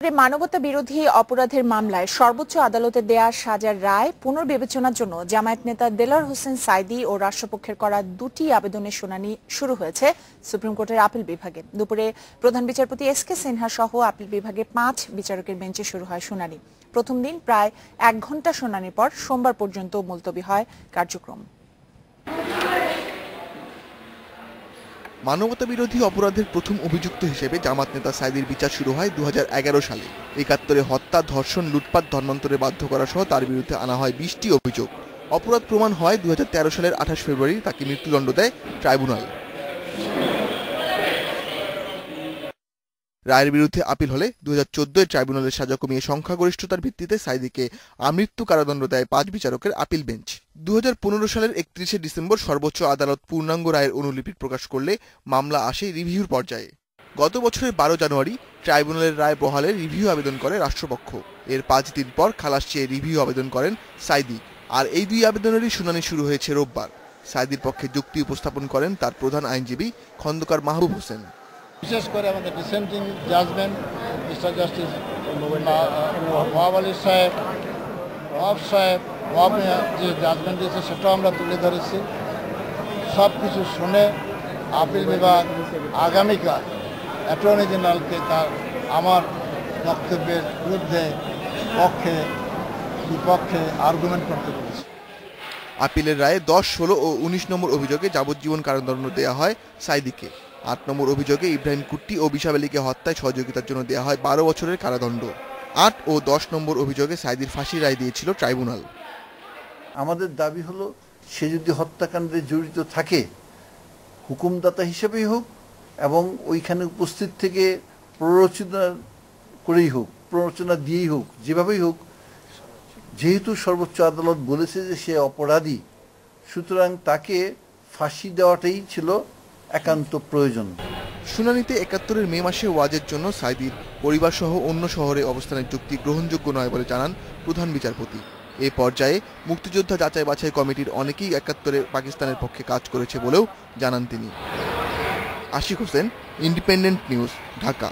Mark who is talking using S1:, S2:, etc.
S1: মানবতা বিরোধী অপরাধের মামলায় সর্বোচ্চ আদালতে দেয়া সাজার রায় পুনর্বিবেচনার জন্য জামায়াত নেতা দেলোয়ার হোসেন সাঈদী ও রাষ্ট্রপক্ষের করা দুটি আবেদনের শুনানি শুরু হয়েছে সুপ্রিম কোর্টের আপিল বিভাগে। দুপুরে প্রধান বিচারপতি এস.কে. সিনহা সহ আপিল বিভাগের 5 বিচারকের বেঞ্চে শুরু হয় শুনানি। প্রথম দিন প্রায় 1 ঘণ্টা শুনানির পর সোমবার পর্যন্ত মুলতবি হয় কার্যক্রম।
S2: মানবতা বিরোধী অপরাধের প্রথম অভিযুক্ত হিসেবে জামাত নেতা সাঈদীর বিচার শুরু হয় 2011 সালে। 71-এ হত্যা, ধর্ষণ, লুটপাট, ধর্মান্তরে বাধ্য করা সহ তার বিরুদ্ধে আনা হয় 20টি অভিযোগ। অপরাধ প্রমাণ হয় 2013 সালের 28 ফেব্রুয়ারি তাকে মৃত্যুদণ্ড দেয় ট্রাইব্যুনাল। রায়ের বিরুদ্ধে আপিল হলে 2014-এ ট্রাইব্যুনালের সাজা কমিয়ে সংখ্যাগরিষ্ঠতার ভিত্তিতে সাঈদীকে আমৃত্যু কারাদণ্ড দেয় 5 বিচারকের আপিল বেঞ্চ। 2015 সালের 31শে ডিসেম্বর সর্বোচ্চ আদালত পূর্ণাঙ্গ রায়ের অনুলিপি প্রকাশ করলে মামলা আসে রিভিউর পর্যায়ে। গত বছরের 12 জানুয়ারি ট্রাইব্যুনালের রায় বহালে রিভিউ আবেদন করে রাষ্ট্রপক্ষ। এর 5 দিন পর খালাস চেয়ে রিভিউ আবেদন করেন সাঈদী। আর এই দুই আবেদনেরই শুনানি শুরু হয়েছে রোববার। সাঈদীর পক্ষে যুক্তি উপস্থাপন করেন তার প্রধান আইনজীবী খন্দকার মাহবুব হোসেন।
S3: বিশেষ করে আমাদের dissenting judgment mister justice Wahab Ali সাহেব, ওয়াহাব যে জাজমেন্ট দিয়েছে সেটাও আমরা তুলে ধরেছি। সব কিছু শুনে আপিল বিভাগ আগামীকাল অ্যাটর্নি জেনারেলকে আমার বক্তব্যের বিরুদ্ধে পক্ষে বিপক্ষে আর্গুমেন্ট করতে বলেছে।
S2: আপিলের রায়ে 10, 16 ও 19 নম্বর অভিযোগে যাবজ্জীবন কারাদণ্ড দেওয়া হয় সাঈদীকে। 8 নম্বর অভিযোগে ইব্রাহিম কুট্টি ও বিশাল আলীকে হত্যায় সহযোগিতার জন্য দেওয়া হয় 12 বছরের কারাদণ্ড। 8 ও 10 নম্বর অভিযোগে সাঈদীর ফাঁসির রায় দিয়েছিল ট্রাইব্যুনাল।
S4: আমাদের দাবি হলো, সে যদি হত্যাকাণ্ডে জড়িত থাকে, হুকুমদাতা হিসেবেই হোক এবং ওইখানে উপস্থিত থেকে প্ররোচনা করেই হোক, প্ররোচনা দিয়েই হোক, যেভাবেই হোক, যেহেতু সর্বোচ্চ আদালত বলেছে যে সে অপরাধী, সুতরাং তাকে ফাঁসি দেওয়াটাই ছিল একান্ত প্রয়োজন।
S2: শুনানিতে 71-এর মে মাসে ওয়াজের জন্য সাঈদীর পরিবারসহ অন্য শহরে অবস্থানের যুক্তি গ্রহণযোগ্য নয় বলে জানান প্রধান বিচারপতি। এ পর্যায়ে মুক্তিযোদ্ধা যাচাই বাছাই কমিটির অনেকেই 71-এ পাকিস্তানের পক্ষে কাজ করেছে বলেও জানান তিনি। Ashiq Hossain, Independent News, Dhaka.